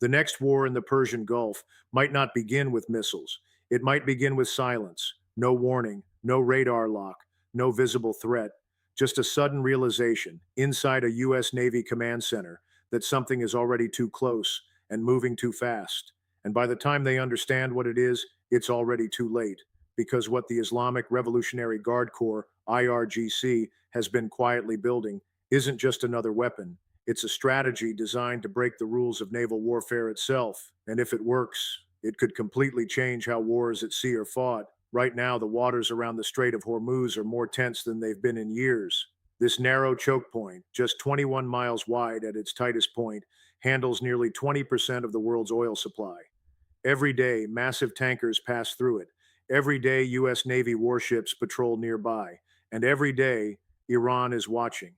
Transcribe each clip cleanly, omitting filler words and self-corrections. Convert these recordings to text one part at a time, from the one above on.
The next war in the Persian Gulf might not begin with missiles. It might begin with silence, no warning, no radar lock, no visible threat, just a sudden realization inside a U.S. Navy command center that something is already too close and moving too fast. And by the time they understand what it is, it's already too late. Because what the Islamic Revolutionary Guard Corps, IRGC, has been quietly building isn't just another weapon. It's a strategy designed to break the rules of naval warfare itself. And if it works, it could completely change how wars at sea are fought. Right now, the waters around the Strait of Hormuz are more tense than they've been in years. This narrow choke point, just 21 miles wide at its tightest point, handles nearly 20% of the world's oil supply. Every day, massive tankers pass through it. Every day, U.S. Navy warships patrol nearby. And every day, Iran is watching.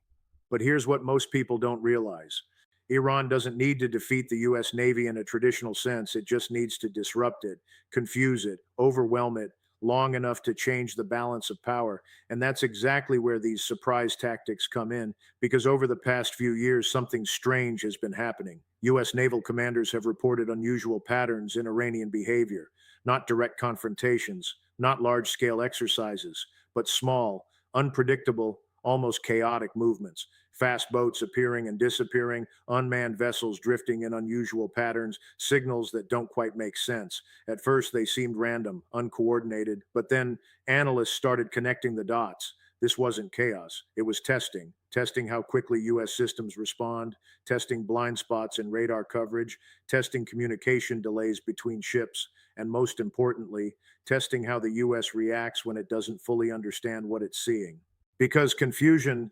But here's what most people don't realize. Iran doesn't need to defeat the U.S. Navy in a traditional sense. It just needs to disrupt it, confuse it, overwhelm it long enough to change the balance of power. And that's exactly where these surprise tactics come in, because over the past few years, something strange has been happening. U.S. naval commanders have reported unusual patterns in Iranian behavior, not direct confrontations, not large scale exercises, but small, unpredictable, almost chaotic movements. Fast boats appearing and disappearing, unmanned vessels drifting in unusual patterns, signals that don't quite make sense. At first, they seemed random, uncoordinated, but then analysts started connecting the dots. This wasn't chaos, it was testing. Testing how quickly U.S. systems respond, testing blind spots in radar coverage, testing communication delays between ships, and most importantly, testing how the U.S. reacts when it doesn't fully understand what it's seeing. Because confusion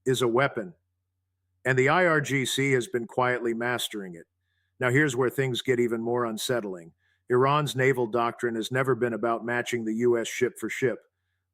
is a weapon, and the IRGC has been quietly mastering it. Now, here's where things get even more unsettling. Iran's naval doctrine has never been about matching the U.S. ship for ship.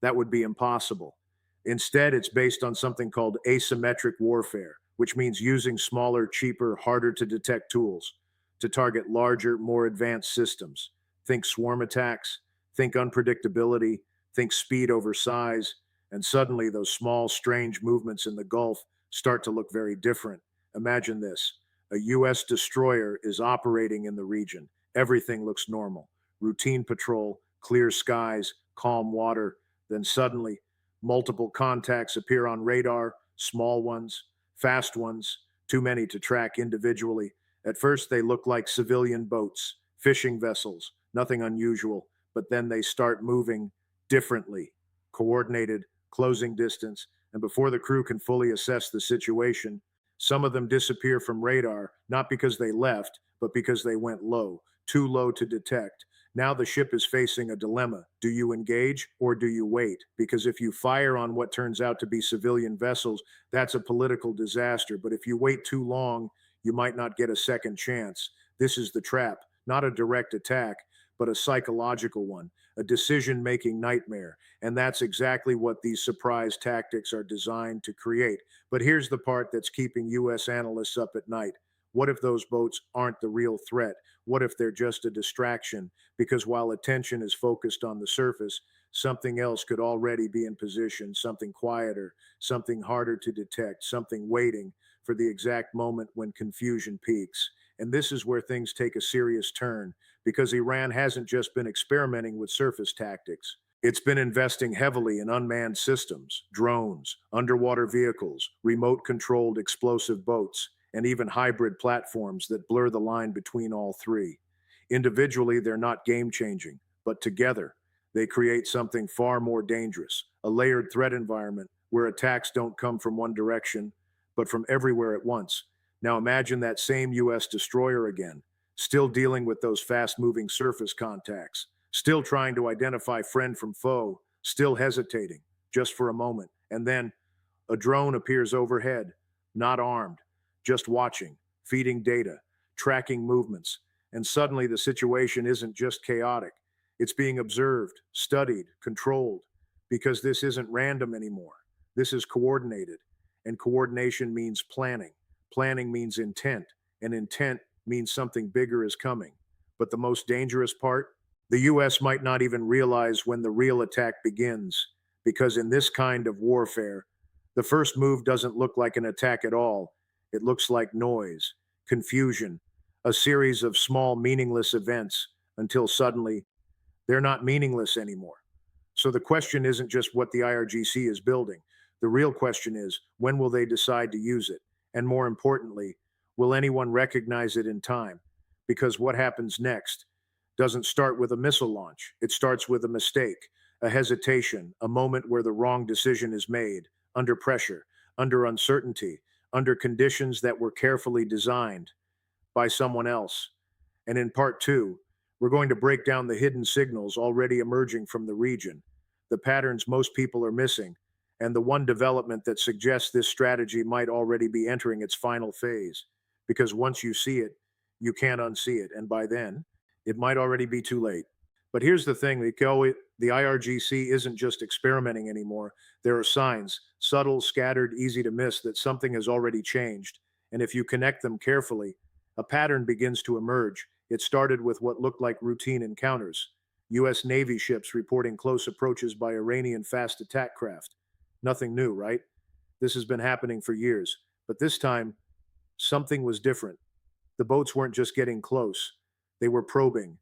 That would be impossible. Instead, it's based on something called asymmetric warfare, which means using smaller, cheaper, harder to detect tools to target larger, more advanced systems. Think swarm attacks, think unpredictability, think speed over size, and suddenly those small, strange movements in the Gulf start to look very different. Imagine this. A U.S. destroyer is operating in the region. Everything looks normal. Routine patrol, clear skies, calm water. Then suddenly, multiple contacts appear on radar, small ones, fast ones, too many to track individually. At first, they look like civilian boats, fishing vessels, nothing unusual, but then they start moving differently, coordinated, closing distance, and before the crew can fully assess the situation, some of them disappear from radar, not because they left, but because they went low, too low to detect. Now the ship is facing a dilemma. Do you engage or do you wait? Because if you fire on what turns out to be civilian vessels, that's a political disaster. But if you wait too long, you might not get a second chance. This is the trap, not a direct attack, but a psychological one, a decision making nightmare. And that's exactly what these surprise tactics are designed to create. But here's the part that's keeping US analysts up at night. What if those boats aren't the real threat? What if they're just a distraction? Because while attention is focused on the surface, something else could already be in position, something quieter, something harder to detect, something waiting for the exact moment when confusion peaks. And this is where things take a serious turn, because Iran hasn't just been experimenting with surface tactics. It's been investing heavily in unmanned systems, drones, underwater vehicles, remote controlled explosive boats, and even hybrid platforms that blur the line between all three. Individually, they're not game changing, but together, they create something far more dangerous, a layered threat environment where attacks don't come from one direction, but from everywhere at once. Now imagine that same US destroyer again, still dealing with those fast moving surface contacts, still trying to identify friend from foe, still hesitating, just for a moment. And then a drone appears overhead, not armed, just watching, feeding data, tracking movements. And suddenly the situation isn't just chaotic, it's being observed, studied, controlled, because this isn't random anymore. This is coordinated. And coordination means planning. Planning means intent, and intent means something bigger is coming. But the most dangerous part? The US might not even realize when the real attack begins, because in this kind of warfare, the first move doesn't look like an attack at all. It looks like noise, confusion, a series of small, meaningless events until suddenly they're not meaningless anymore. So the question isn't just what the IRGC is building. The real question is, when will they decide to use it? And more importantly, will anyone recognize it in time? Because what happens next doesn't start with a missile launch. It starts with a mistake, a hesitation, a moment where the wrong decision is made, under pressure, under uncertainty, under conditions that were carefully designed by someone else. And in part two, we're going to break down the hidden signals already emerging from the region, the patterns most people are missing, and the one development that suggests this strategy might already be entering its final phase. Because once you see it, you can't unsee it. And by then, it might already be too late. But here's the thing, the IRGC isn't just experimenting anymore. There are signs, subtle, scattered, easy to miss, that something has already changed. And if you connect them carefully, a pattern begins to emerge. It started with what looked like routine encounters. U.S. Navy ships reporting close approaches by Iranian fast attack craft. Nothing new, right? This has been happening for years. But this time, something was different. The boats weren't just getting close, they were probing,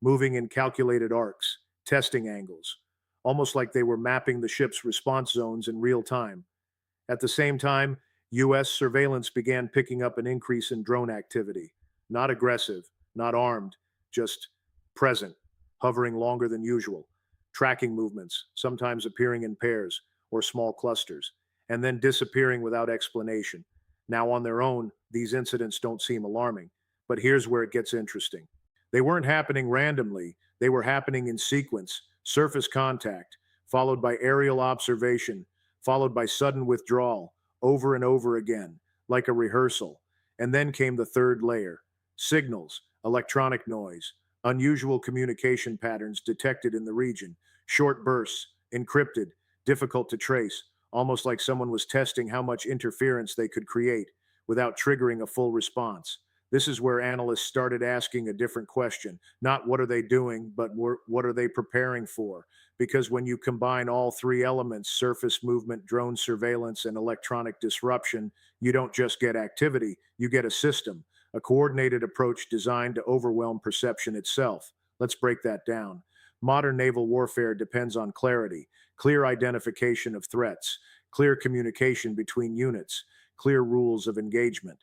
moving in calculated arcs, testing angles, almost like they were mapping the ship's response zones in real time. At the same time, U.S. surveillance began picking up an increase in drone activity. Not aggressive, not armed, just present, hovering longer than usual, tracking movements, sometimes appearing in pairs or small clusters, and then disappearing without explanation. Now, on their own, these incidents don't seem alarming. But here's where it gets interesting. They weren't happening randomly, they were happening in sequence: surface contact, followed by aerial observation, followed by sudden withdrawal, over and over again, like a rehearsal. And then came the third layer: signals, electronic noise, unusual communication patterns detected in the region, short bursts, encrypted, difficult to trace, almost like someone was testing how much interference they could create without triggering a full response. This is where analysts started asking a different question. Not what are they doing, but what are they preparing for? Because when you combine all three elements, surface movement, drone surveillance, and electronic disruption, you don't just get activity, you get a system, a coordinated approach designed to overwhelm perception itself. Let's break that down. Modern naval warfare depends on clarity, clear identification of threats, clear communication between units, clear rules of engagement.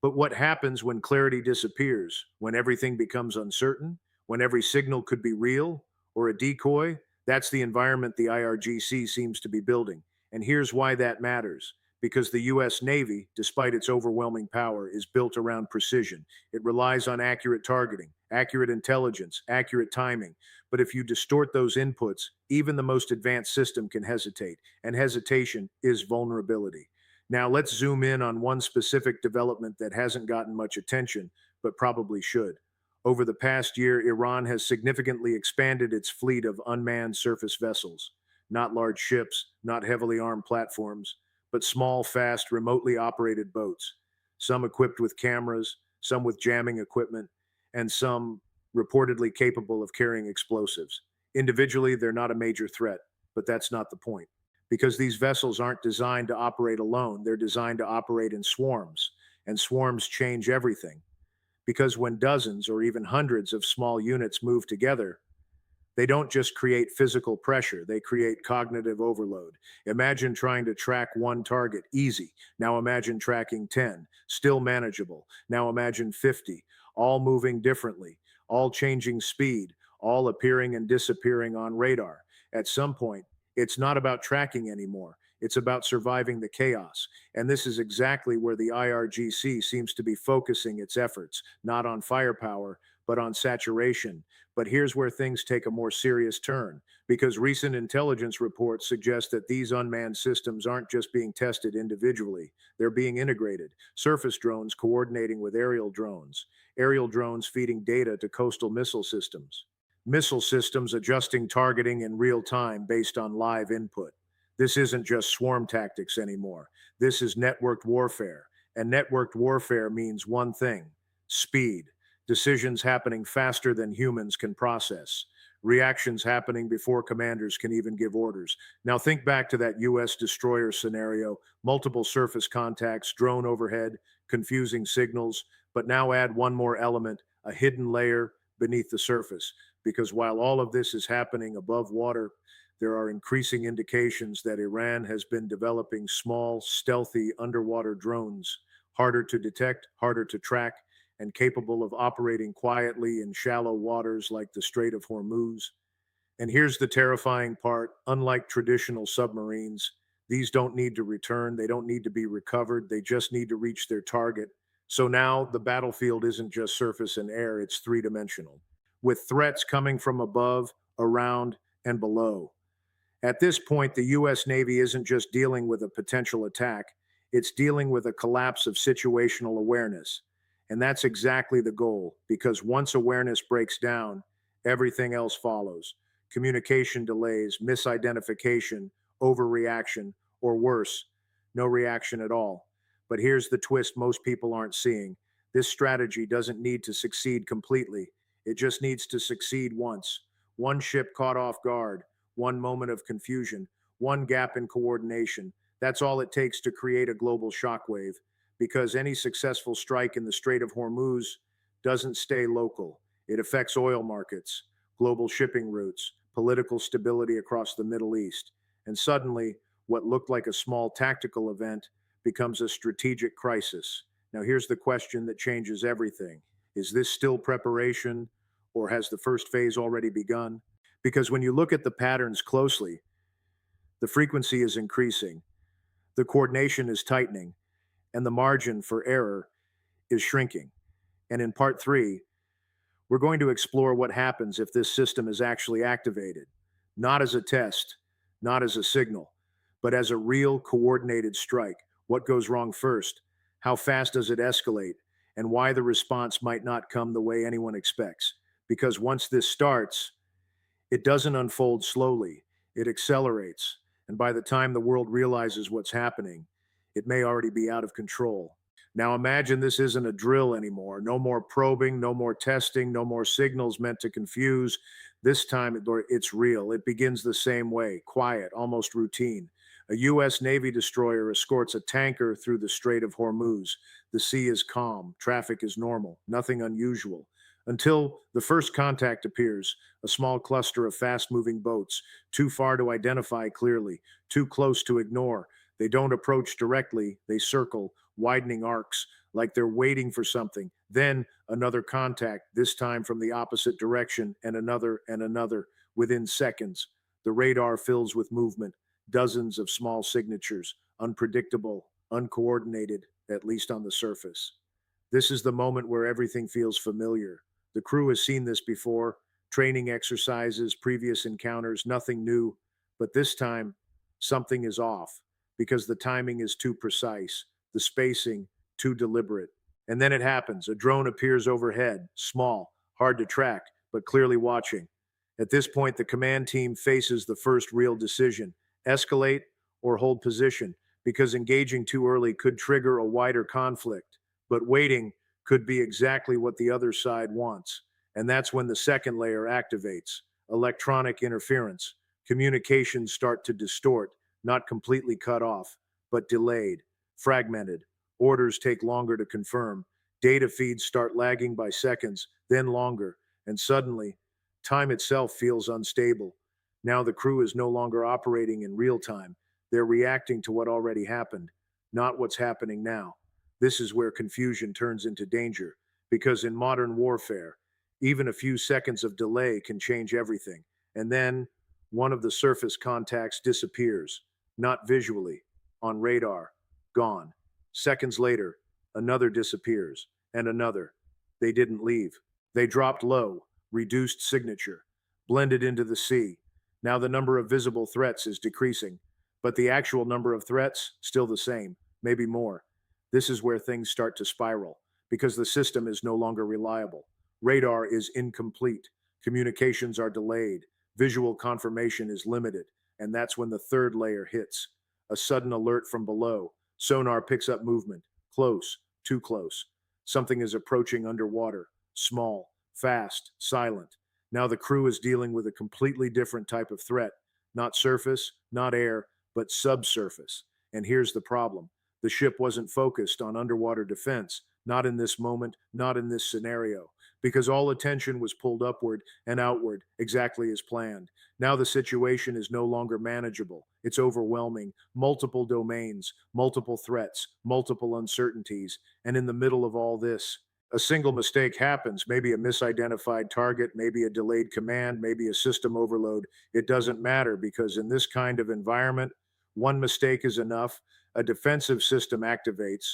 But what happens when clarity disappears, when everything becomes uncertain, when every signal could be real or a decoy? That's the environment the IRGC seems to be building. And here's why that matters. Because the US Navy, despite its overwhelming power, is built around precision. It relies on accurate targeting, accurate intelligence, accurate timing. But if you distort those inputs, even the most advanced system can hesitate, and hesitation is vulnerability. Now, let's zoom in on one specific development that hasn't gotten much attention, but probably should. Over the past year, Iran has significantly expanded its fleet of unmanned surface vessels. Not large ships, not heavily armed platforms, but small, fast, remotely operated boats. Some equipped with cameras, some with jamming equipment, and some reportedly capable of carrying explosives. Individually, they're not a major threat, but that's not the point. Because these vessels aren't designed to operate alone, they're designed to operate in swarms, and swarms change everything. Because when dozens or even hundreds of small units move together, they don't just create physical pressure, they create cognitive overload. Imagine trying to track one target, easy. Now imagine tracking 10, still manageable. Now imagine 50, all moving differently, all changing speed, all appearing and disappearing on radar. At some point, it's not about tracking anymore. It's about surviving the chaos. And this is exactly where the IRGC seems to be focusing its efforts, not on firepower, but on saturation. But here's where things take a more serious turn, because recent intelligence reports suggest that these unmanned systems aren't just being tested individually, they're being integrated. Surface drones coordinating with aerial drones feeding data to coastal missile systems adjusting targeting in real time based on live input. This isn't just swarm tactics anymore. This is networked warfare. And networked warfare means one thing: speed. Decisions happening faster than humans can process. Reactions happening before commanders can even give orders. Now think back to that US destroyer scenario: multiple surface contacts, drone overhead, confusing signals. But now add one more element, a hidden layer beneath the surface, because while all of this is happening above water, there are increasing indications that Iran has been developing small, stealthy underwater drones, harder to detect, harder to track, and capable of operating quietly in shallow waters like the Strait of Hormuz. And here's the terrifying part: unlike traditional submarines, these don't need to return, they don't need to be recovered, they just need to reach their target. So now the battlefield isn't just surface and air, it's three-dimensional, with threats coming from above, around, and below. At this point, the US Navy isn't just dealing with a potential attack, it's dealing with a collapse of situational awareness. And that's exactly the goal, because once awareness breaks down, everything else follows. Communication delays, misidentification, overreaction, or worse, no reaction at all. But here's the twist most people aren't seeing: this strategy doesn't need to succeed completely, it just needs to succeed once. One ship caught off guard, one moment of confusion, one gap in coordination. That's all it takes to create a global shockwave, because any successful strike in the Strait of Hormuz doesn't stay local. It affects oil markets, global shipping routes, political stability across the Middle East. And suddenly, what looked like a small tactical event becomes a strategic crisis. Now, here's the question that changes everything: is this still preparation, or has the first phase already begun? Because when you look at the patterns closely, the frequency is increasing, the coordination is tightening, and the margin for error is shrinking. And in part three, we're going to explore what happens if this system is actually activated, not as a test, not as a signal, but as a real coordinated strike. What goes wrong first? How fast does it escalate? And why the response might not come the way anyone expects. Because once this starts, it doesn't unfold slowly, it accelerates. And by the time the world realizes what's happening, it may already be out of control. Now imagine this isn't a drill anymore. No more probing, no more testing, no more signals meant to confuse. This time it's real. It begins the same way: quiet, almost routine. A US Navy destroyer escorts a tanker through the Strait of Hormuz. The sea is calm, traffic is normal, nothing unusual. Until the first contact appears: a small cluster of fast moving boats, too far to identify clearly, too close to ignore. They don't approach directly, they circle, widening arcs, like they're waiting for something. Then another contact, this time from the opposite direction, and another and another. Within seconds, the radar fills with movement, dozens of small signatures, unpredictable, uncoordinated, at least on the surface. This is the moment where everything feels familiar. The crew has seen this before: training exercises, previous encounters, nothing new. But this time, something is off, because the timing is too precise, the spacing too deliberate. And then it happens. A drone appears overhead, small, hard to track, but clearly watching. At this point, the command team faces the first real decision: escalate or hold position, because engaging too early could trigger a wider conflict. But waiting could be exactly what the other side wants. And that's when the second layer activates: electronic interference. Communications start to distort, not completely cut off, but delayed, fragmented. Orders take longer to confirm. Data feeds start lagging by seconds, then longer. And suddenly, time itself feels unstable. Now the crew is no longer operating in real time. They're reacting to what already happened, not what's happening now. This is where confusion turns into danger, because in modern warfare, even a few seconds of delay can change everything. And then one of the surface contacts disappears, not visually, on radar, gone. Seconds later, another disappears, and another. They didn't leave. They dropped low, reduced signature, blended into the sea. Now the number of visible threats is decreasing, but the actual number of threats still the same, maybe more. This is where things start to spiral, because the system is no longer reliable. Radar is incomplete, communications are delayed, visual confirmation is limited, and that's when the third layer hits: a sudden alert from below. Sonar picks up movement, close, too close. Something is approaching underwater, small, fast, silent. Now the crew is dealing with a completely different type of threat: not surface, not air, but subsurface. And here's the problem: the ship wasn't focused on underwater defense, not in this moment, not in this scenario, because all attention was pulled upward and outward exactly as planned. Now the situation is no longer manageable. It's overwhelming. Multiple domains, multiple threats, multiple uncertainties. And in the middle of all this, a single mistake happens, maybe a misidentified target, maybe a delayed command, maybe a system overload. It doesn't matter because in this kind of environment, one mistake is enough. A defensive system activates,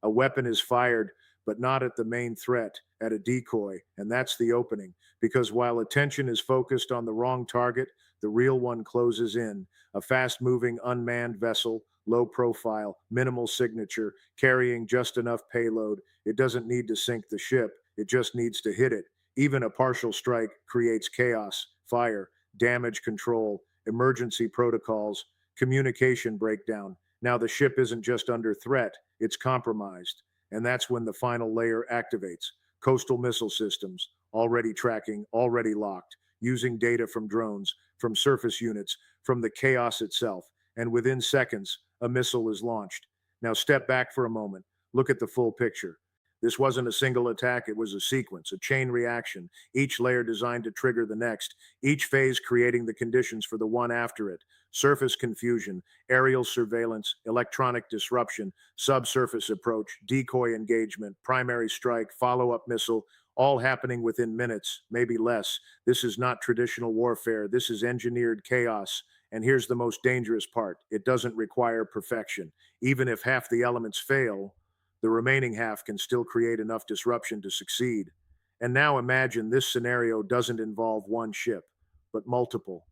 a weapon is fired, but not at the main threat, at a decoy. And that's the opening. Because while attention is focused on the wrong target, the real one closes in. A fast moving unmanned vessel, low profile, minimal signature, carrying just enough payload. It doesn't need to sink the ship, it just needs to hit it. Even a partial strike creates chaos, fire, damage control, emergency protocols, communication breakdown. Now the ship isn't just under threat, it's compromised. And that's when the final layer activates. Coastal missile systems, already tracking, already locked, using data from drones, from surface units, from the chaos itself. And within seconds, a missile is launched. Now step back for a moment. Look at the full picture. This wasn't a single attack, it was a sequence, a chain reaction, each layer designed to trigger the next, each phase creating the conditions for the one after it. Surface confusion, aerial surveillance, electronic disruption, subsurface approach, decoy engagement, primary strike, follow up missile, all happening within minutes, maybe less. This is not traditional warfare, this is engineered chaos. And here's the most dangerous part, it doesn't require perfection. Even if half the elements fail, the remaining half can still create enough disruption to succeed. And now imagine this scenario doesn't involve one ship, but multiple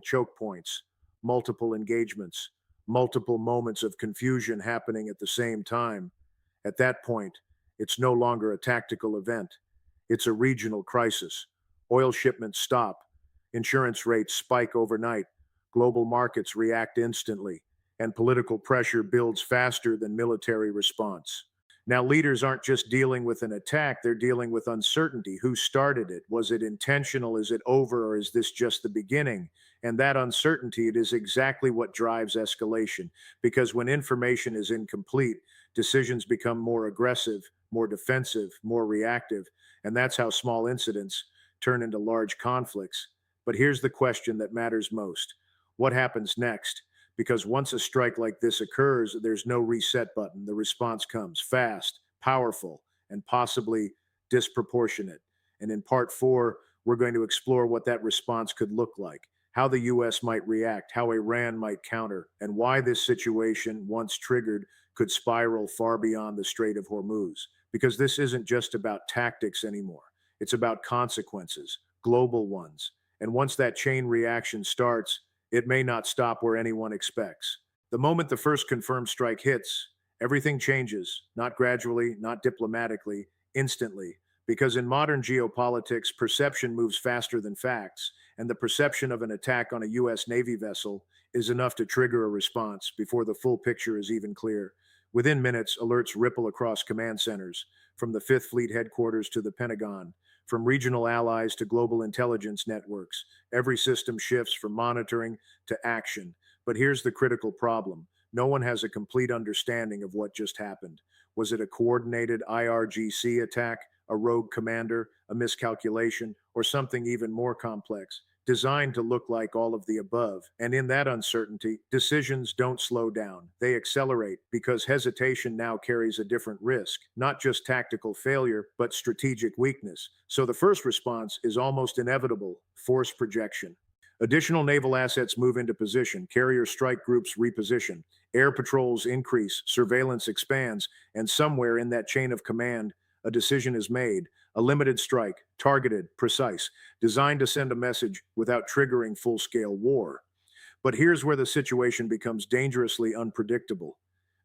choke points, multiple engagements, multiple moments of confusion happening at the same time. At that point, it's no longer a tactical event. It's a regional crisis. Oil shipments stop. Insurance rates spike overnight. Global markets react instantly. And political pressure builds faster than military response. Now, leaders aren't just dealing with an attack, they're dealing with uncertainty. Who started it? Was it intentional? Is it over? Or is this just the beginning? And that uncertainty, it is exactly what drives escalation. Because when information is incomplete, decisions become more aggressive, more defensive, more reactive. And that's how small incidents turn into large conflicts. But here's the question that matters most: what happens next? Because once a strike like this occurs, there's no reset button. The response comes fast, powerful, and possibly disproportionate. And in part four, we're going to explore what that response could look like, how the US might react, how Iran might counter, and why this situation, once triggered, could spiral far beyond the Strait of Hormuz. Because this isn't just about tactics anymore, it's about consequences, global ones. And once that chain reaction starts, it may not stop where anyone expects. The moment the first confirmed strike hits, everything changes, not gradually, not diplomatically, instantly. Because in modern geopolitics, perception moves faster than facts, and the perception of an attack on a US Navy vessel is enough to trigger a response before the full picture is even clear. Within minutes, alerts ripple across command centers, from the Fifth Fleet headquarters to the Pentagon, from regional allies to global intelligence networks. Every system shifts from monitoring to action. But here's the critical problem: no one has a complete understanding of what just happened. Was it a coordinated IRGC attack, a rogue commander, a miscalculation, or something even more complex, designed to look like all of the above? And in that uncertainty, decisions don't slow down, they accelerate, because hesitation now carries a different risk, not just tactical failure, but strategic weakness. So the first response is almost inevitable: force projection. Additional naval assets move into position, carrier strike groups reposition, air patrols increase, surveillance expands, and somewhere in that chain of command, a decision is made: a limited strike, targeted, precise, designed to send a message without triggering full scale war. But here's where the situation becomes dangerously unpredictable.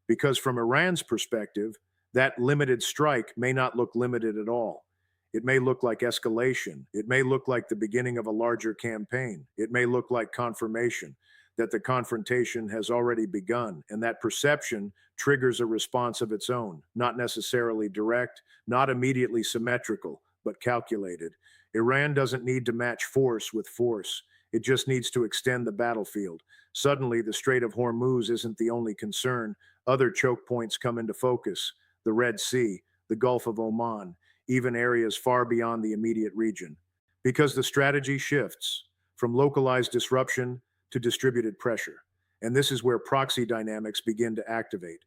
Because from Iran's perspective, that limited strike may not look limited at all. It may look like escalation. It may look like the beginning of a larger campaign. It may look like confirmation that the confrontation has already begun, and that perception triggers a response of its own, not necessarily direct, not immediately symmetrical, but calculated. Iran doesn't need to match force with force. It just needs to extend the battlefield. Suddenly, the Strait of Hormuz isn't the only concern. Other choke points come into focus: the Red Sea, the Gulf of Oman, even areas far beyond the immediate region. Because the strategy shifts from localized disruption to distributed pressure. And this is where proxy dynamics begin to activate.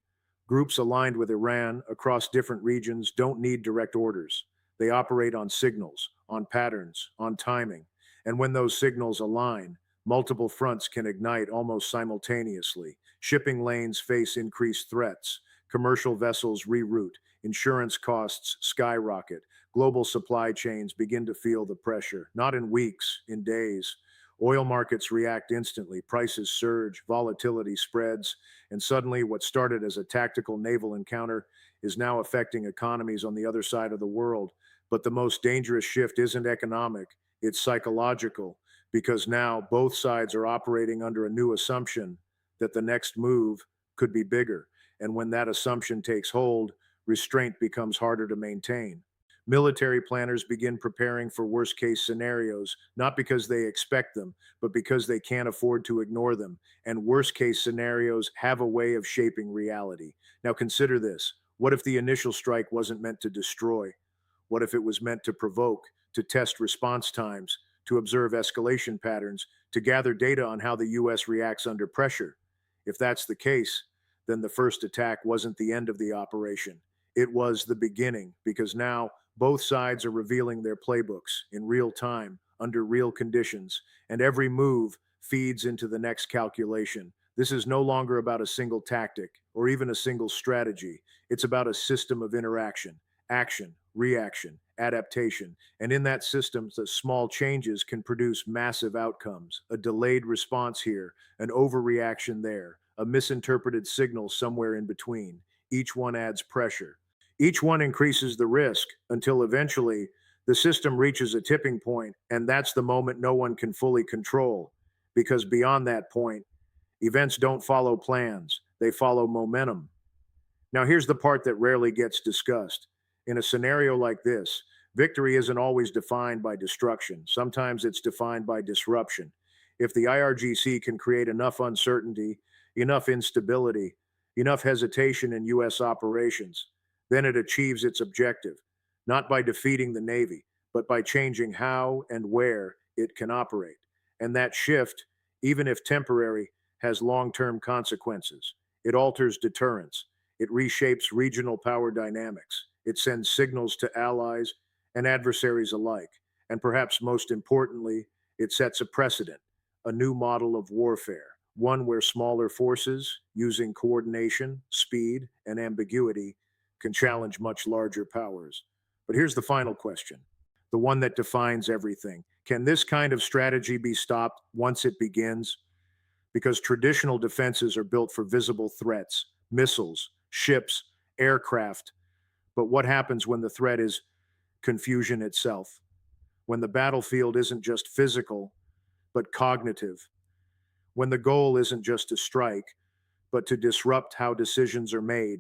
Groups aligned with Iran across different regions don't need direct orders. They operate on signals, on patterns, on timing. And when those signals align, multiple fronts can ignite almost simultaneously. Shipping lanes face increased threats. Commercial vessels reroute. Insurance costs skyrocket. Global supply chains begin to feel the pressure, not in weeks, in days. Oil markets react instantly, prices surge, volatility spreads, and suddenly what started as a tactical naval encounter is now affecting economies on the other side of the world. But the most dangerous shift isn't economic, it's psychological, because now both sides are operating under a new assumption that the next move could be bigger. And when that assumption takes hold, restraint becomes harder to maintain. Military planners begin preparing for worst case scenarios, not because they expect them, but because they can't afford to ignore them. And worst case scenarios have a way of shaping reality. Now consider this. What if the initial strike wasn't meant to destroy? What if it was meant to provoke, to test response times, to observe escalation patterns, to gather data on how the US reacts under pressure? If that's the case, then the first attack wasn't the end of the operation. It was the beginning, because now both sides are revealing their playbooks in real time, under real conditions, and every move feeds into the next calculation. This is no longer about a single tactic or even a single strategy. It's about a system of interaction, action, reaction, adaptation. And in that system, the small changes can produce massive outcomes. A delayed response here, an overreaction there, a misinterpreted signal somewhere in between. Each one adds pressure. Each one increases the risk until eventually the system reaches a tipping point, and that's the moment no one can fully control. Because beyond that point, events don't follow plans, they follow momentum. Now, here's the part that rarely gets discussed. In a scenario like this, victory isn't always defined by destruction. Sometimes it's defined by disruption. If the IRGC can create enough uncertainty, enough instability, enough hesitation in U.S. operations, then it achieves its objective, not by defeating the Navy, but by changing how and where it can operate. And that shift, even if temporary, has long-term consequences. It alters deterrence. It reshapes regional power dynamics. It sends signals to allies and adversaries alike. And perhaps most importantly, it sets a precedent, a new model of warfare, one where smaller forces, using coordination, speed, and ambiguity, can challenge much larger powers. But here's the final question, the one that defines everything. Can this kind of strategy be stopped once it begins? Because traditional defenses are built for visible threats, missiles, ships, aircraft. But what happens when the threat is confusion itself? When the battlefield isn't just physical, but cognitive? When the goal isn't just to strike, but to disrupt how decisions are made?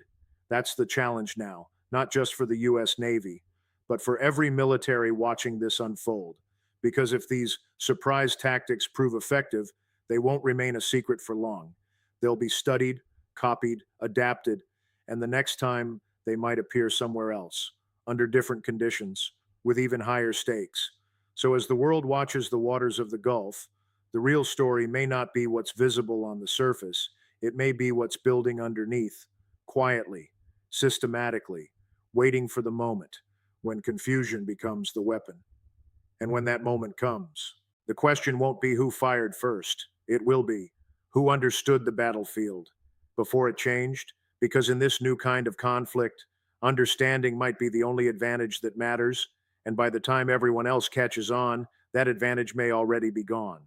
That's the challenge now, not just for the US Navy, but for every military watching this unfold. Because if these surprise tactics prove effective, they won't remain a secret for long. They'll be studied, copied, adapted, and the next time they might appear somewhere else, under different conditions, with even higher stakes. So as the world watches the waters of the Gulf, the real story may not be what's visible on the surface. It may be what's building underneath, quietly, systematically, waiting for the moment when confusion becomes the weapon. And when that moment comes, the question won't be who fired first. It will be who understood the battlefield before it changed, because in this new kind of conflict, understanding might be the only advantage that matters, and by the time everyone else catches on, that advantage may already be gone.